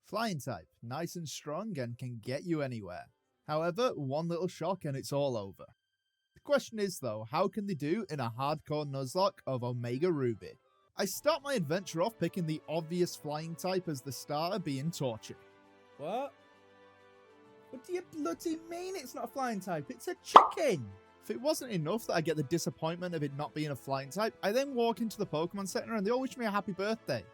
Flying type, nice and strong and can get you anywhere. However, one little shock and it's all over. The question is though, how can they do in a hardcore Nuzlocke of Omega Ruby? I start my adventure off picking the obvious flying type as the starter, being Torchic. What? What do you bloody mean it's not a flying type? It's a chicken! If it wasn't enough that I get the disappointment of it not being a flying type, I then walk into the Pokemon Center and they all wish me a happy birthday.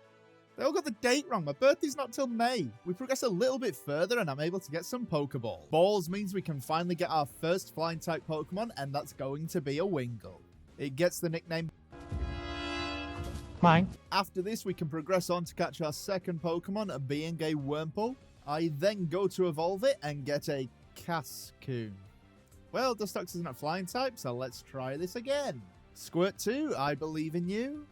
They all got the date wrong. My birthday's not till May. We progress a little bit further and I'm able to get some Pokeballs. Balls means we can finally get our first flying type Pokemon, and that's going to be a Wingull. It gets the nickname Mine. After this, we can progress on to catch our second Pokemon, being a Wurmple. I then go to evolve it and get a Cascoon. Well, Dustox isn't a flying type, so let's try this again. Squirt 2, I believe in you.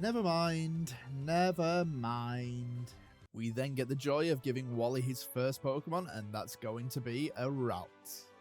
Never mind. Never mind. We then get the joy of giving Wally his first Pokemon, and that's going to be a Route.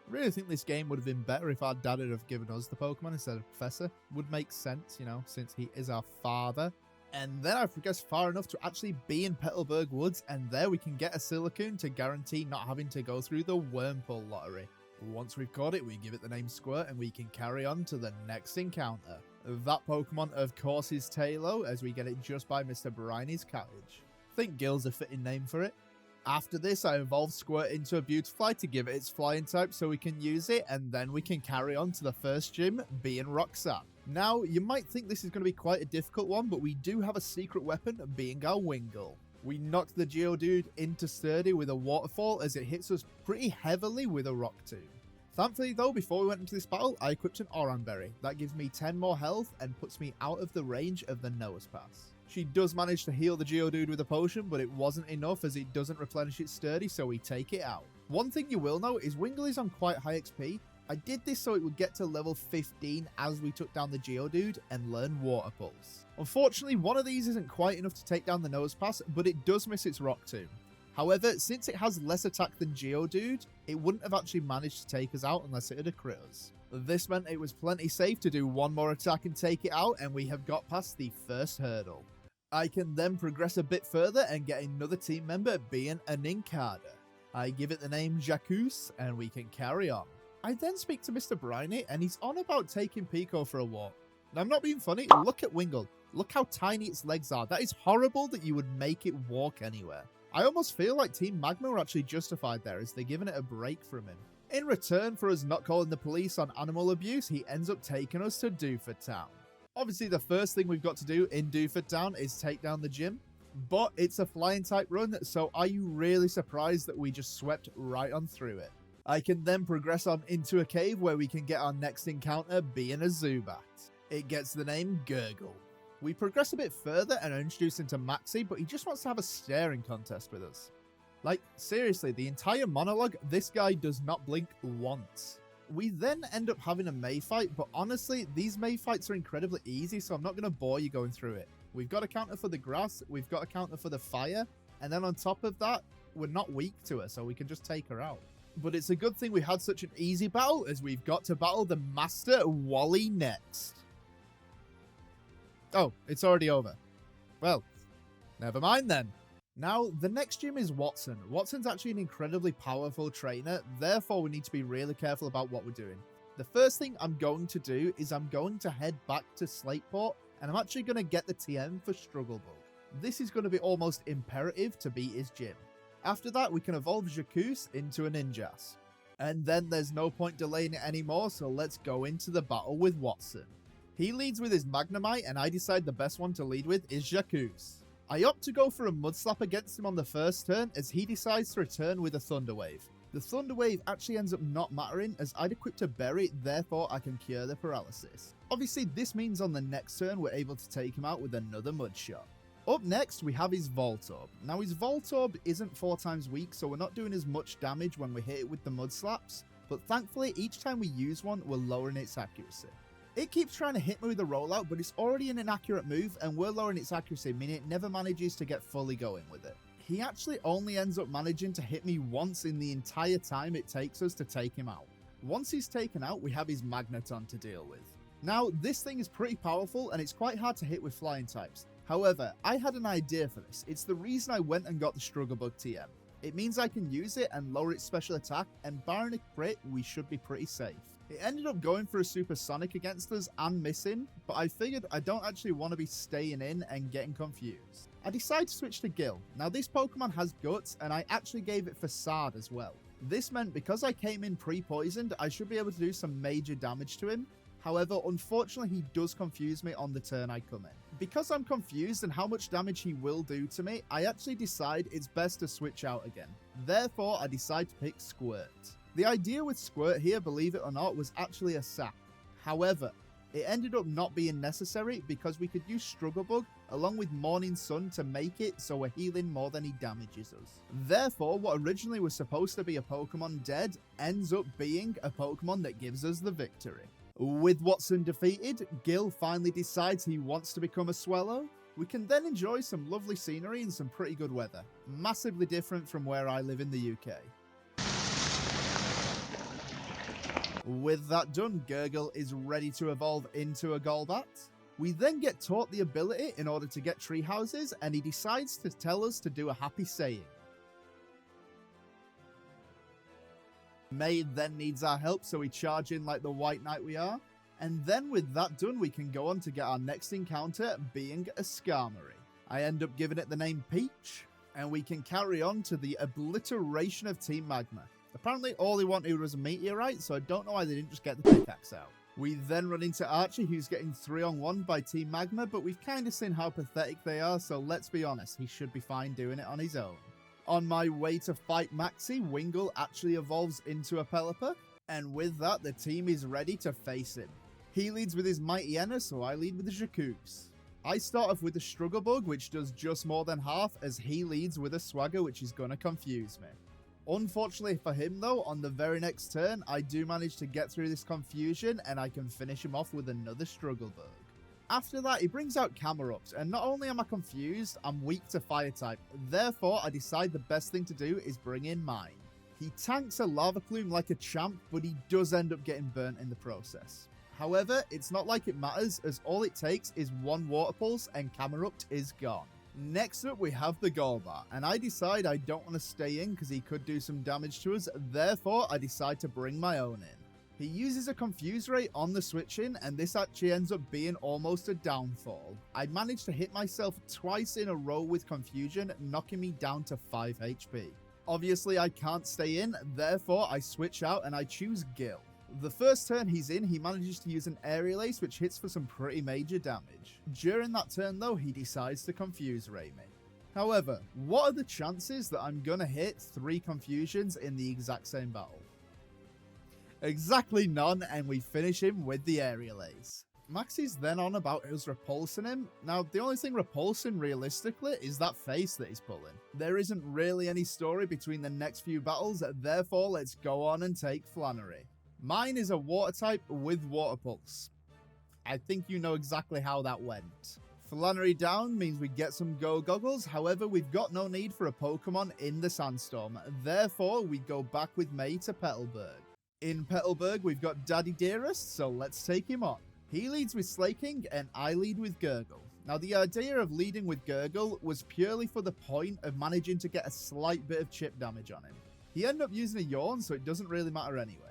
I really think this game would have been better if our dad had have given us the Pokemon instead of Professor. Would make sense, you know, since he is our father. And then I progress far enough to actually be in Petalburg Woods, and there we can get a Silicune to guarantee not having to go through the Wurmple lottery. Once we've caught it, we give it the name Squirt, and we can carry on to the next encounter. That Pokemon, of course, is Tailo, as we get it just by Mr. Briney's cottage. I think Gil's a fitting name for it. After this, I evolve Squirt into a Beautifly to give it its flying type so we can use it, and then we can carry on to the first gym, being Roxanne. Now, you might think this is going to be quite a difficult one, but we do have a secret weapon, being our Wingull. We knock the Geodude into Sturdy with a Waterfall as it hits us pretty heavily with a Rock Tomb. Thankfully though, before we went into this battle, I equipped an Oran Berry. That gives me 10 more health and puts me out of the range of the Nosepass. She does manage to heal the Geodude with a potion, but it wasn't enough as it doesn't replenish its Sturdy, so we take it out. One thing you will know is Wingull is on quite high XP. I did this so it would get to level 15 as we took down the Geodude and learn Water Pulse. Unfortunately, one of these isn't quite enough to take down the Nosepass, but it does miss its Rock Tomb. However, since it has less attack than Geodude, it wouldn't have actually managed to take us out unless it had a crit us. This meant it was plenty safe to do one more attack and take it out, and we have got past the first hurdle. I can then progress a bit further and get another team member, being a Nincada. I give it the name Jacques, and we can carry on. I then speak to Mr. Briney, and he's on about taking Pico for a walk. Now, I'm not being funny, look at Wingull. Look how tiny its legs are. That is horrible that you would make it walk anywhere. I almost feel like Team Magma were actually justified there, as they're giving it a break from him. In return for us not calling the police on animal abuse, he ends up taking us to Dewford Town. Obviously, the first thing we've got to do in Dewford Town is take down the gym, but it's a flying type run, so are you really surprised that we just swept right on through it? I can then progress on into a cave where we can get our next encounter, being a Zubat. It gets the name Gurgle. We progress a bit further and are introduced into Maxie, but he just wants to have a staring contest with us. Like, seriously, the entire monologue, this guy does not blink once. We then end up having a May fight, but honestly, these May fights are incredibly easy, so I'm not going to bore you going through it. We've got a counter for the grass, we've got a counter for the fire, and then on top of that, we're not weak to her, so we can just take her out. But it's a good thing we had such an easy battle, as we've got to battle the Master Wally next. Oh, it's already over. Well, never mind then. Now, the next gym is Watson. Watson's actually an incredibly powerful trainer, therefore we need to be really careful about what we're doing. The first thing I'm going to do is I'm going to head back to Slateport, and I'm actually going to get the TM for Struggle Bug. This is going to be almost imperative to beat his gym. After that, we can evolve Jacques into a Ninjas. And then there's no point delaying it anymore, so let's go into the battle with Watson. He leads with his Magnemite, and I decide the best one to lead with is Jacques. I opt to go for a Mud Slap against him on the first turn, as he decides to return with a Thunder Wave. The Thunder Wave actually ends up not mattering, as I'd equipped a Berry, therefore I can cure the paralysis. Obviously, this means on the next turn we're able to take him out with another Mud Shot. Up next, we have his Voltorb. Now, his Voltorb isn't 4 times weak, so we're not doing as much damage when we hit it with the Mud Slaps, but thankfully, each time we use one, we're lowering its accuracy. It keeps trying to hit me with a rollout, but it's already an inaccurate move, and we're lowering its accuracy, meaning it never manages to get fully going with it. He actually only ends up managing to hit me once in the entire time it takes us to take him out. Once he's taken out, we have his Magneton to deal with. Now, this thing is pretty powerful, and it's quite hard to hit with flying types. However, I had an idea for this. It's the reason I went and got the Struggle Bug TM. It means I can use it and lower its special attack, and barring a crit, we should be pretty safe. It ended up going for a Supersonic against us and missing, but I figured I don't actually want to be staying in and getting confused. I decided to switch to Gil. Now this Pokemon has Guts, and I actually gave it Facade as well. This meant because I came in pre-poisoned, I should be able to do some major damage to him. However, unfortunately, he does confuse me on the turn I come in. Because I'm confused and how much damage he will do to me, I actually decide it's best to switch out again. Therefore, I decide to pick Squirt. The idea with Squirt here, believe it or not, was actually a sap. However, it ended up not being necessary because we could use Struggle Bug along with Morning Sun to make it so we're healing more than he damages us. Therefore, what originally was supposed to be a Pokemon dead ends up being a Pokemon that gives us the victory. With Watson defeated, Gil finally decides he wants to become a Swallow. We can then enjoy some lovely scenery and some pretty good weather, massively different from where I live in the UK. With that done, Gurgle is ready to evolve into a Golbat. We then get taught the ability in order to get tree houses, and he decides to tell us to do a happy saying. May then needs our help, so we charge in like the White Knight we are. And then with that done, we can go on to get our next encounter, being a Skarmory. I end up giving it the name Peach, and we can carry on to the obliteration of Team Magma. Apparently all he wanted was a meteorite, so I don't know why they didn't just get the pickaxe out. We then run into Archie, who's getting 3-on-1 by Team Magma, but we've kind of seen how pathetic they are, so let's be honest, he should be fine doing it on his own. On my way to fight Maxi, Wingull actually evolves into a Pelipper, and with that, the team is ready to face him. He leads with his Mighty Enna, so I lead with the Jacuz. I start off with the Struggle Bug, which does just more than half, as he leads with a Swagger, which is going to confuse me. Unfortunately for him though, on the very next turn, I do manage to get through this confusion, and I can finish him off with another Struggle Bug. After that, he brings out Camerupt, and not only am I confused, I'm weak to Fire type. Therefore, I decide the best thing to do is bring in Mine. He tanks a Lava Plume like a champ, but he does end up getting burnt in the process. However, it's not like it matters, as all it takes is one Water Pulse and Camerupt is gone. Next up, we have the Galba, and I decide I don't want to stay in because he could do some damage to us. Therefore, I decide to bring my own in. He uses a Confuse Ray on the switch in, and this actually ends up being almost a downfall. I managed to hit myself twice in a row with Confusion, knocking me down to 5 HP. Obviously, I can't stay in, therefore I switch out and I choose Gil. The first turn he's in, he manages to use an Aerial Ace, which hits for some pretty major damage. During that turn though, he decides to Confuse Ray me. However, what are the chances that I'm gonna hit 3 Confusions in the exact same battle? Exactly none, and we finish him with the Aerial Ace. Maxi's then on about us repulsing him. Now, the only thing repulsing realistically is that face that he's pulling. There isn't really any story between the next few battles, therefore let's go on and take Flannery. Mine is a Water type with Water Pulse. I think you know exactly how that went. Flannery down means we get some Go Goggles, however we've got no need for a Pokemon in the Sandstorm, therefore we go back with May to Petalburg. In Petalburg we've got Daddy Dearest, so let's take him on. He leads with Slaking and I lead with Gurgle. Now the idea of leading with Gurgle was purely for the point of managing to get a slight bit of chip damage on him. He ended up using a Yawn, so it doesn't really matter anyway.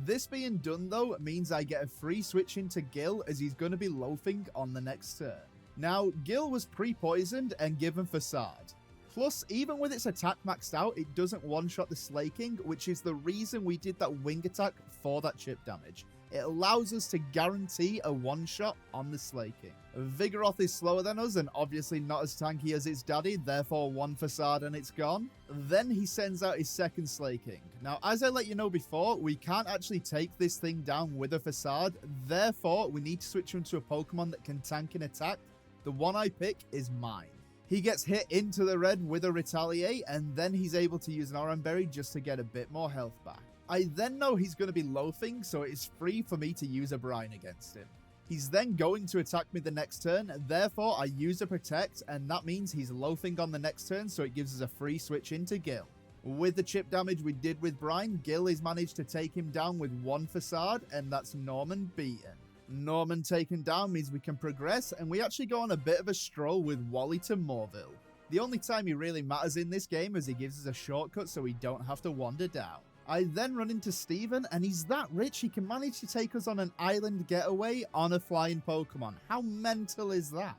This being done though means I get a free switch into Gil, as he's going to be loafing on the next turn. Now Gil was pre-poisoned and given Facade. Plus, even with its attack maxed out, it doesn't one-shot the Slaking, which is the reason we did that wing attack for that chip damage. It allows us to guarantee a one-shot on the Slaking. Vigoroth is slower than us and obviously not as tanky as its daddy, therefore one Facade and it's gone. Then he sends out his second Slaking. Now, as I let you know before, we can't actually take this thing down with a Facade, therefore we need to switch him to a Pokemon that can tank and attack. The one I pick is Mine. He gets hit into the red with a Retaliate, and then he's able to use an Oran Berry just to get a bit more health back. I then know he's going to be loafing, so it is free for me to use a Brine against him. He's then going to attack me the next turn, therefore I use a Protect, and that means he's loafing on the next turn, so it gives us a free switch into Gil. With the chip damage we did with Brine, Gil has managed to take him down with one Facade, and that's Norman beaten. Norman taken down means we can progress, and we actually go on a bit of a stroll with Wally to Moorville. The only time he really matters in this game is he gives us a shortcut so we don't have to wander down. I then run into Steven, and he's that rich he can manage to take us on an island getaway on a flying Pokemon. How mental is that?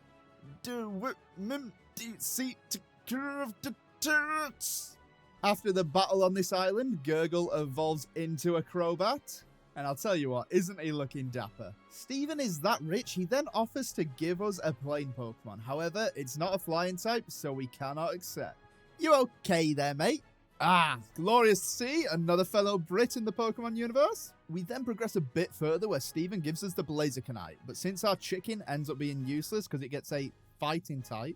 After the battle on this island, Gurgle evolves into a Crobat. And I'll tell you what, isn't he looking dapper? Steven is that rich, he then offers to give us a plain Pokemon. However, it's not a flying type, so we cannot accept. You okay there, mate? Ah, glorious to see another fellow Brit in the Pokemon universe. We then progress a bit further where Steven gives us the Blazikenite, but since our chicken ends up being useless because it gets a fighting type,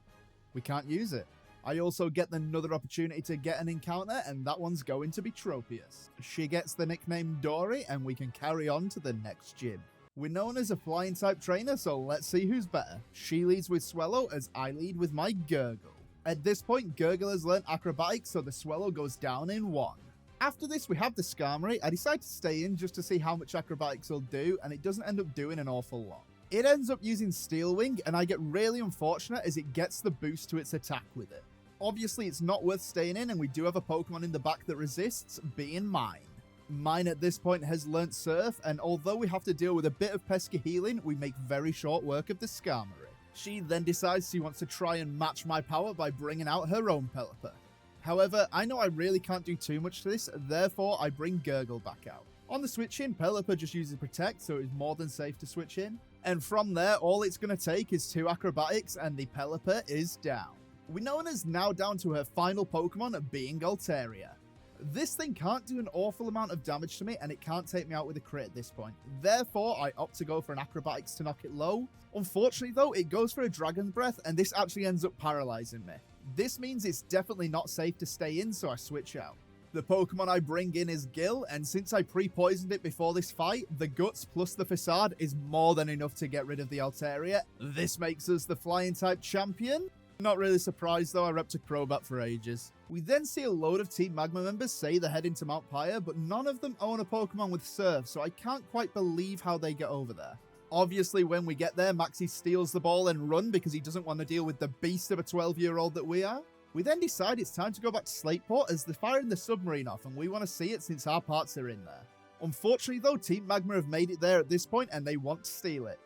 we can't use it. I also get another opportunity to get an encounter, and that one's going to be Tropius. She gets the nickname Dory, and we can carry on to the next gym. We're known as a flying type trainer, so let's see who's better. She leads with Swellow as I lead with my Gurgle. At this point, Gurgle has learnt Acrobatics, so the Swellow goes down in 1. After this, we have the Skarmory. I decide to stay in just to see how much Acrobatics will do, and it doesn't end up doing an awful lot. It ends up using Steel Wing, and I get really unfortunate as it gets the boost to its attack with it. Obviously, it's not worth staying in, and we do have a Pokemon in the back that resists, being Mine. Mine at this point has learnt Surf, and although we have to deal with a bit of pesky healing, we make very short work of the Skarmory. She then decides she wants to try and match my power by bringing out her own Pelipper. However, I know I really can't do too much to this, therefore I bring Gurgle back out. On the switch in, Pelipper just uses Protect, so it's more than safe to switch in. And from there, all it's going to take is 2 Acrobatics, and the Pelipper is down. Winona is now down to her final Pokemon, being Altaria. This thing can't do an awful amount of damage to me, and it can't take me out with a crit at this point. Therefore, I opt to go for an Acrobatics to knock it low. Unfortunately though, it goes for a Dragon Breath, and this actually ends up paralyzing me. This means it's definitely not safe to stay in, so I switch out. The Pokemon I bring in is Gil, and since I pre-poisoned it before this fight, the Guts plus the Facade is more than enough to get rid of the Altaria. This makes us the Flying-type champion. Not really surprised though, I repped a Crobat for ages. We then see a load of Team Magma members say they're heading to Mount Pyre, but none of them own a Pokemon with Surf, so I can't quite believe how they get over there. Obviously, when we get there, Maxie steals the ball and run because he doesn't want to deal with the beast of a 12-year-old that we are. We then decide it's time to go back to Slateport as they're firing the submarine off, and we want to see it since our parts are in there. Unfortunately though, Team Magma have made it there at this point and they want to steal it.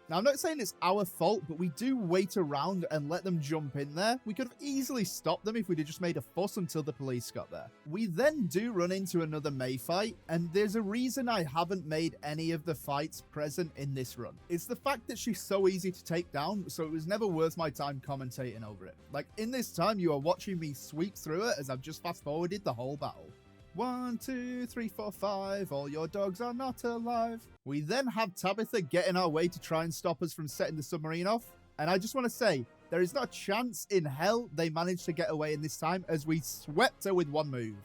Now, I'm not saying it's our fault, but we do wait around and let them jump in there. We could have easily stopped them if we'd have just made a fuss until the police got there. We then do run into another May fight, and there's a reason I haven't made any of the fights present in this run. It's the fact that she's so easy to take down, so it was never worth my time commentating over it. Like, in this time, you are watching me sweep through it as I've just fast-forwarded the whole battle. 1, 2, 3, 4, 5, all your dogs are not alive. We then have Tabitha get in our way to try and stop us from setting the submarine off. And I just want to say, there is not a chance in hell they managed to get away in this time as we swept her with one move.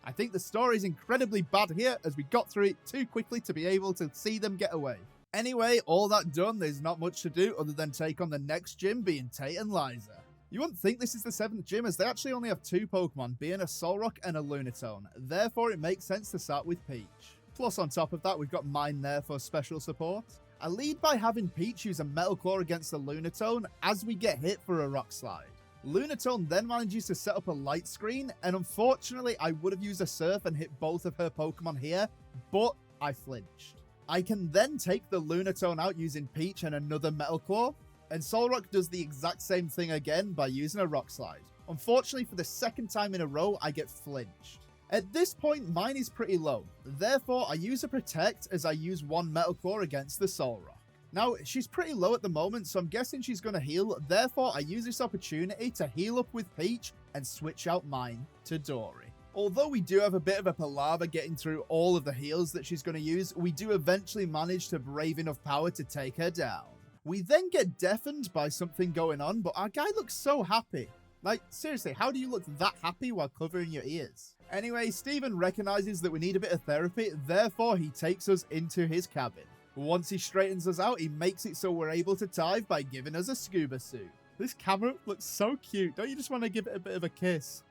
I think the story is incredibly bad here as we got through it too quickly to be able to see them get away. Anyway, all that done, there's not much to do other than take on the next gym, being Tate and Liza. You wouldn't think this is the 7th gym as they actually only have 2 Pokemon, being a Solrock and a Lunatone. Therefore, it makes sense to start with Peach. Plus, on top of that, we've got Mine there for special support. I lead by having Peach use a Metal Claw against the Lunatone as we get hit for a Rock Slide. Lunatone then manages to set up a light screen, and unfortunately, I would have used a Surf and hit both of her Pokemon here, but I flinched. I can then take the Lunatone out using Peach and another Metal Claw, and Solrock does the exact same thing again by using a Rock Slide. Unfortunately, for the 2nd time in a row, I get flinched. At this point, mine is pretty low. Therefore, I use a Protect as I use one Metal Claw against the Solrock. Now, she's pretty low at the moment, so I'm guessing she's going to heal. Therefore, I use this opportunity to heal up with Peach and switch out mine to Dory. Although we do have a bit of a palaver getting through all of the heals that she's going to use, we do eventually manage to brave enough power to take her down. We then get deafened by something going on, but our guy looks so happy. Like, seriously, how do you look that happy while covering your ears? Anyway, Steven recognizes that we need a bit of therapy, therefore he takes us into his cabin. Once he straightens us out, he makes it so we're able to dive by giving us a scuba suit. This camera looks so cute. Don't you just want to give it a bit of a kiss?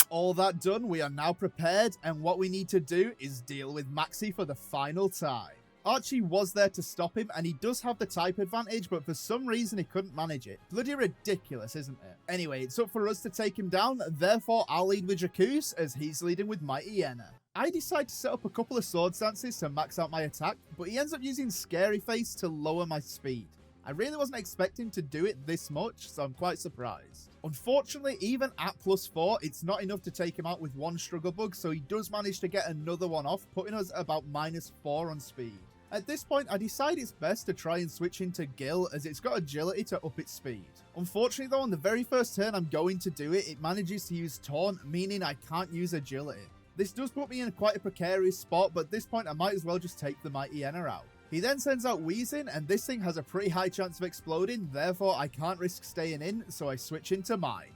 All that done, we are now prepared, and what we need to do is deal with Maxie for the final time. Archie was there to stop him, and he does have the type advantage, but for some reason he couldn't manage it. Bloody ridiculous, isn't it? Anyway, it's up for us to take him down, therefore I'll lead with Jacuz as he's leading with Mighty Yenna. I decide to set up a couple of sword stances to max out my attack, but he ends up using Scary Face to lower my speed. I really wasn't expecting to do it this much, so I'm quite surprised. Unfortunately, even at +4, it's not enough to take him out with one struggle bug, so he does manage to get another one off, putting us about -4 on speed. At this point, I decide it's best to try and switch into Gil, as it's got agility to up its speed. Unfortunately though, on the very first turn I'm going to do it, it manages to use Taunt, meaning I can't use agility. This does put me in quite a precarious spot, but at this point I might as well just take the Mighty Yenna out. He then sends out Wheezing, and this thing has a pretty high chance of exploding, therefore I can't risk staying in, so I switch into mine.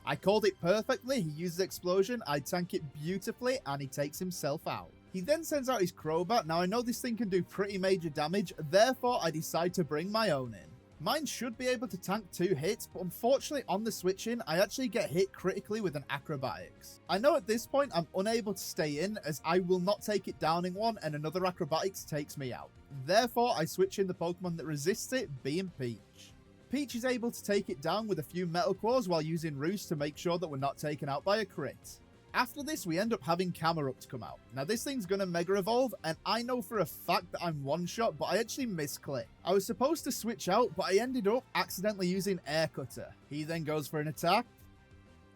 I called it perfectly, he uses Explosion, I tank it beautifully, and he takes himself out. He then sends out his Crobat. Now I know this thing can do pretty major damage, therefore I decide to bring my own in. Mine should be able to tank 2 hits, but unfortunately on the switch in, I actually get hit critically with an Acrobatics. I know at this point I'm unable to stay in, as I will not take it down in one, and another Acrobatics takes me out. Therefore I switch in the Pokemon that resists it, being Peach. Peach is able to take it down with a few Metal Claws while using Roost to make sure that we're not taken out by a crit. After this, we end up having Camerupt come out. Now this thing's gonna Mega Evolve, and I know for a fact that I'm one-shot, but I actually misclicked. I was supposed to switch out, but I ended up accidentally using Air Cutter. He then goes for an attack,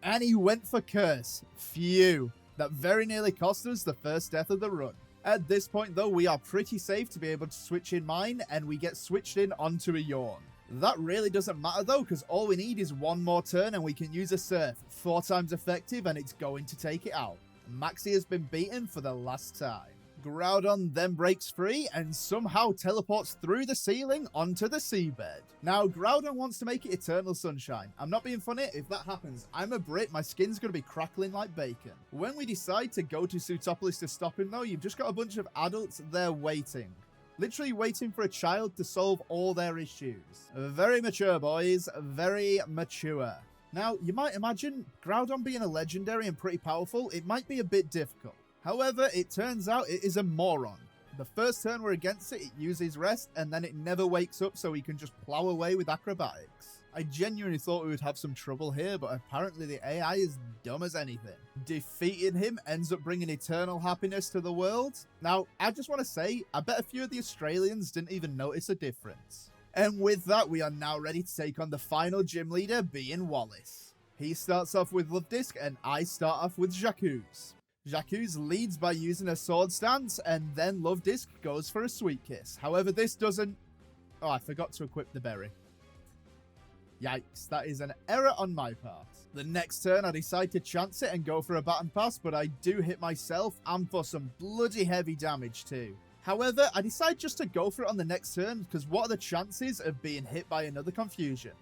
and he went for Curse. Phew. That very nearly cost us the first death of the run. At this point though, we are pretty safe to be able to switch in mine, and we get switched in onto a Yawn. That really doesn't matter though, because all we need is one more turn and we can use a Surf, 4 times effective, and it's going to take it out. Maxie has been beaten for the last time. Groudon then breaks free and somehow teleports through the ceiling onto the seabed. Now Groudon wants to make it Eternal Sunshine. I'm not being funny, if that happens, I'm a Brit, my skin's going to be crackling like bacon. When we decide to go to Sootopolis to stop him though, you've just got a bunch of adults there waiting. Literally waiting for a child to solve all their issues. Very mature, boys. Very mature. Now, you might imagine, Groudon being a legendary and pretty powerful, it might be a bit difficult. However, it turns out it is a moron. The first turn we're against it, it uses Rest, and then it never wakes up so he can just plow away with Acrobatics. I genuinely thought we would have some trouble here, but apparently the AI is dumb as anything. Defeating him ends up bringing eternal happiness to the world. Now, I just want to say, I bet a few of the Australians didn't even notice a difference. And with that, we are now ready to take on the final gym leader, being Wallace. He starts off with Love Disc, and I start off with Jacuz. Jacuz leads by using a Sword Stance, and then Love Disc goes for a Sweet Kiss. However, this doesn't... Oh, I forgot to equip the berry. Yikes, that is an error on my part. The next turn, I decide to chance it and go for a Baton Pass, but I do hit myself, and for some bloody heavy damage too. However, I decide just to go for it on the next turn, because what are the chances of being hit by another Confusion?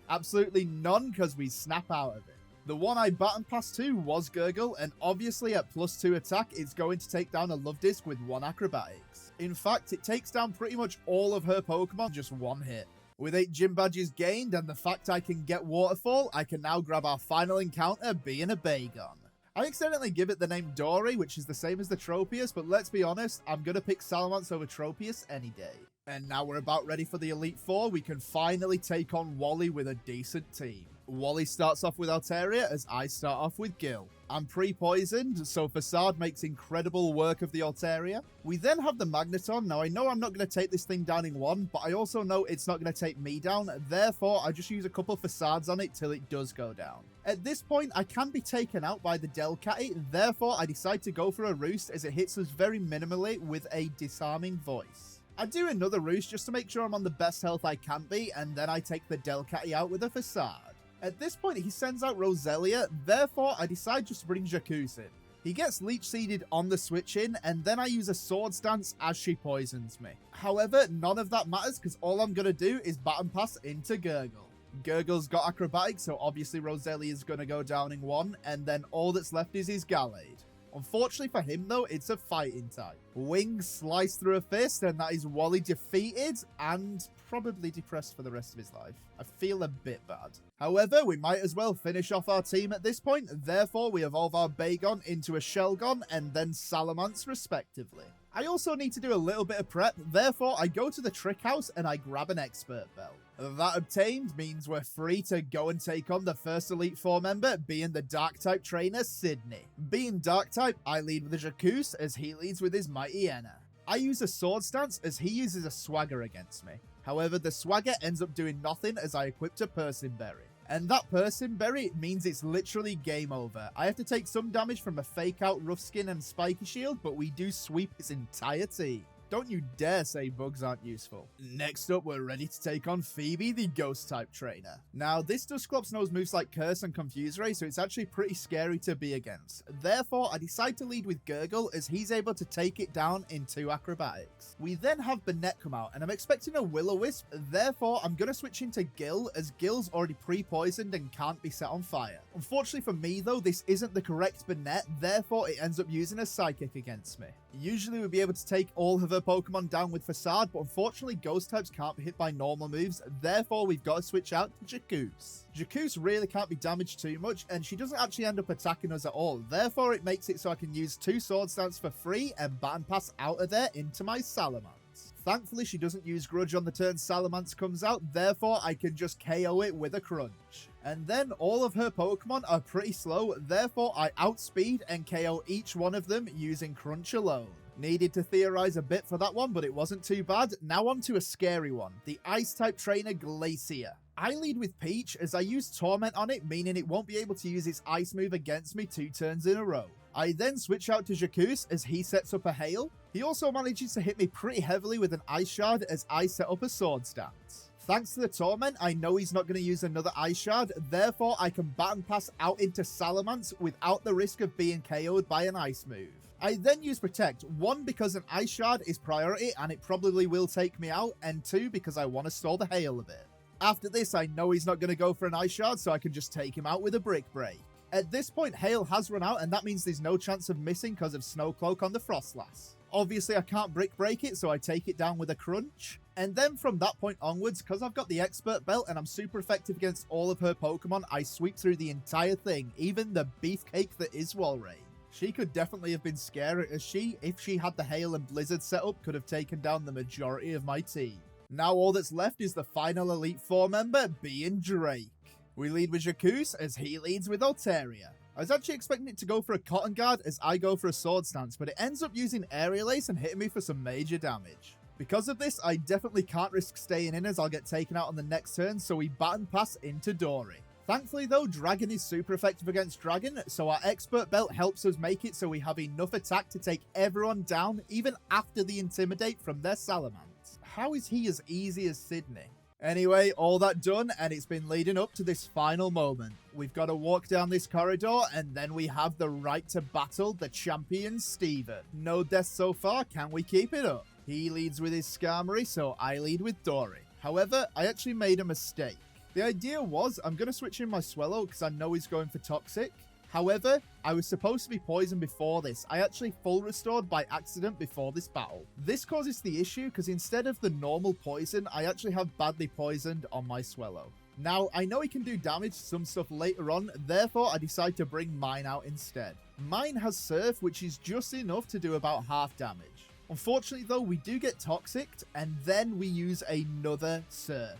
Absolutely none, because we snap out of it. The one I Baton Pass to was Gurgle, and obviously at +2 attack, it's going to take down a Love Disc with 1 Acrobatics. In fact, it takes down pretty much all of her Pokemon just 1 hit. With 8 gym badges gained and the fact I can get Waterfall, I can now grab our final encounter, being a Bagon. I accidentally give it the name Dory, which is the same as the Tropius, but let's be honest, I'm going to pick Salamence over Tropius any day. And now we're about ready for the Elite Four, we can finally take on Wally with a decent team. Wally starts off with Altaria, as I start off with Gil. I'm pre-poisoned, so Facade makes incredible work of the Altaria. We then have the Magneton. Now, I know I'm not going to take this thing down in one, but I also know it's not going to take me down. Therefore, I just use a couple Facades on it till it does go down. At this point, I can be taken out by the Delcatty. Therefore, I decide to go for a Roost, as it hits us very minimally with a Disarming Voice. I do another Roost just to make sure I'm on the best health I can be, and then I take the Delcatty out with a Facade. At this point, he sends out Roselia, therefore I decide just to bring Jacuz in. He gets Leech Seeded on the switch in, and then I use a Sword Stance as she poisons me. However, none of that matters, because all I'm going to do is Baton Pass into Gurgle. Gurgle's got Acrobatics, so obviously Roselia is going to go down in one, and then all that's left is his Gallade. Unfortunately for him though, it's a fighting type. Wings slice through a fist, and that is Wally defeated and probably depressed for the rest of his life. I feel a bit bad. However, we might as well finish off our team at this point, therefore we evolve our Bagon into a Shelgon and then Salamence respectively. I also need to do a little bit of prep, therefore I go to the trick house and I grab an expert belt. That obtained means we're free to go and take on the first Elite Four member, being the Dark-type trainer, Sydney. Being Dark-type, I lead with a Jacuse as he leads with his Mighty Enna. I use a Sword Stance as he uses a Swagger against me. However, the Swagger ends up doing nothing as I equipped a Persimberry. And that Persimberry means it's literally game over. I have to take some damage from a fake-out Rough Skin and Spiky Shield, but we do sweep his entire team. Don't you dare say bugs aren't useful. Next up, we're ready to take on Phoebe, the Ghost-type trainer. Now, this Dusclops knows moves like Curse and Confuse Ray, so it's actually pretty scary to be against. Therefore, I decide to lead with Gurgle as he's able to take it down in 2 acrobatics. We then have Banette come out, and I'm expecting a Will-O-Wisp, therefore I'm going to switch into Gil, as Gil's already pre-poisoned and can't be set on fire. Unfortunately for me though, this isn't the correct Banette, therefore it ends up using a Psychic against me. Usually we'd be able to take all of her Pokemon down with Facade, but unfortunately Ghost types can't be hit by normal moves, therefore we've got to switch out to Jacuse. Jacuse really can't be damaged too much, and she doesn't actually end up attacking us at all, therefore it makes it so I can use 2 Sword Stance for free and Baton Pass out of there into my Salamence. Thankfully she doesn't use Grudge on the turn Salamence comes out, therefore I can just KO it with a Crunch. And then all of her Pokemon are pretty slow, therefore I outspeed and KO each one of them using Crunch alone. Needed to theorize a bit for that one, but it wasn't too bad. Now on to a scary one, the Ice-type trainer Glacier. I lead with Peach as I use Torment on it, meaning it won't be able to use its Ice move against me 2 turns in a row. I then switch out to Jacuse as he sets up a Hail. He also manages to hit me pretty heavily with an Ice Shard as I set up a Sword Stance. Thanks to the Torment, I know he's not going to use another Ice Shard, therefore I can Baton Pass out into Salamence without the risk of being KO'd by an Ice move. I then use Protect, 1 because an Ice Shard is priority and it probably will take me out, and 2 because I want to stall the Hail a bit. After this, I know he's not going to go for an Ice Shard, so I can just take him out with a Brick Break. At this point, Hail has run out, and that means there's no chance of missing because of Snow Cloak on the Frostlass. Obviously, I can't Brick Break it, so I take it down with a Crunch. And then from that point onwards, because I've got the Expert Belt and I'm super effective against all of her Pokemon, I sweep through the entire thing, even the beefcake that is Walrein. She could definitely have been scary, as she, if she had the Hail and Blizzard setup, could have taken down the majority of my team. Now all that's left is the final Elite Four member, being Drake. We lead with Jacuse as he leads with Altaria. I was actually expecting it to go for a Cotton Guard as I go for a Sword Stance, but it ends up using Aerial Ace and hitting me for some major damage. Because of this, I definitely can't risk staying in as I'll get taken out on the next turn, so we Baton Pass into Dory. Thankfully though, Dragon is super effective against Dragon, so our Expert Belt helps us make it so we have enough attack to take everyone down, even after the Intimidate from their Salamence. How is he as easy as Sydney? Anyway, all that done, and it's been leading up to this final moment. We've got to walk down this corridor, and then we have the right to battle the champion Steven. No deaths so far, can we keep it up? He leads with his Skarmory, so I lead with Dory. However, I actually made a mistake. The idea was, I'm going to switch in my Swellow because I know he's going for Toxic. However, I was supposed to be poisoned before this. I actually full restored by accident before this battle. This causes the issue because instead of the normal poison, I actually have badly poisoned on my Swellow. Now, I know he can do damage to some stuff later on, therefore I decide to bring Mine out instead. Mine has Surf, which is just enough to do about half damage. Unfortunately though, we do get Toxicked, and then we use another Surf.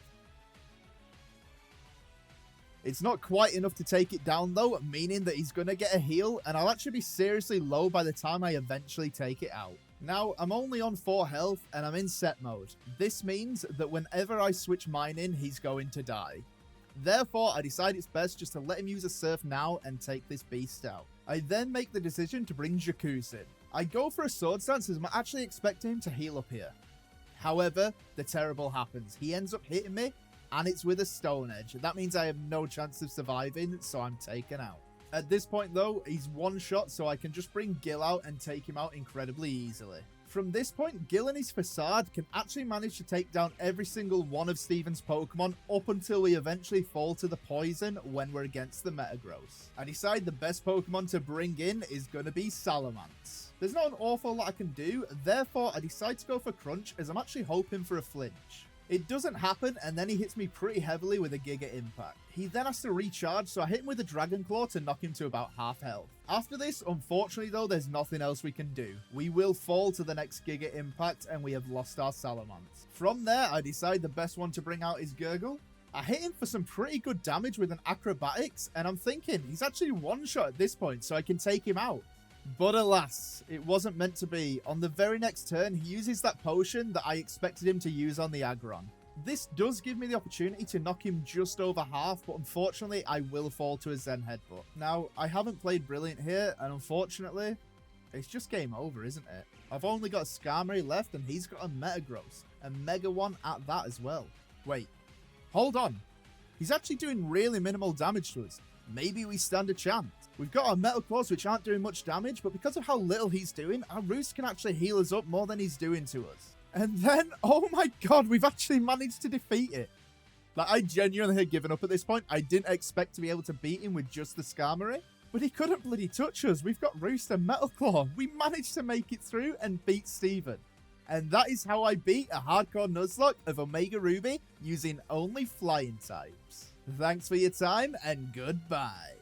It's not quite enough to take it down though, meaning that he's going to get a heal, and I'll actually be seriously low by the time I eventually take it out. Now, I'm only on 4 health, and I'm in set mode. This means that whenever I switch Mine in, he's going to die. Therefore, I decide it's best just to let him use a Surf now and take this beast out. I then make the decision to bring Jacuse in. I go for a Sword Stance as I'm actually expecting him to heal up here. However, the terrible happens. He ends up hitting me, and it's with a Stone Edge. That means I have no chance of surviving, so I'm taken out. At this point though, he's one shot, so I can just bring Gil out and take him out incredibly easily. From this point, Gil and his Facade can actually manage to take down every single one of Steven's Pokemon up until we eventually fall to the poison when we're against the Metagross. I decide the best Pokemon to bring in is going to be Salamence. There's not an awful lot I can do, therefore I decide to go for Crunch as I'm actually hoping for a flinch. It doesn't happen, and then he hits me pretty heavily with a Giga Impact. He then has to recharge, so I hit him with a Dragon Claw to knock him to about half health. After this, unfortunately though, there's nothing else we can do. We will fall to the next Giga Impact, and we have lost our Salamence. From there, I decide the best one to bring out is Gurgle. I hit him for some pretty good damage with an Acrobatics, and I'm thinking, he's actually one-shot at this point, so I can take him out. But alas, it wasn't meant to be. On the very next turn, he uses that potion that I expected him to use on the Aggron. This does give me the opportunity to knock him just over half, but unfortunately, I will fall to a Zen Headbutt. Now, I haven't played brilliant here, and unfortunately, it's just game over, isn't it? I've only got Skarmory left, and he's got a Metagross, a Mega one at that as well. Wait, hold on. He's actually doing really minimal damage to us. Maybe we stand a chance. We've got our Metal Claws, which aren't doing much damage, but because of how little he's doing, our Roost can actually heal us up more than he's doing to us. And then, oh my god, we've actually managed to defeat it. Like, I genuinely had given up at this point. I didn't expect to be able to beat him with just the Skarmory, but he couldn't bloody touch us. We've got Roost and Metal Claw. We managed to make it through and beat Steven. And that is how I beat a Hardcore Nuzlocke of Omega Ruby using only flying types. Thanks for your time, and goodbye.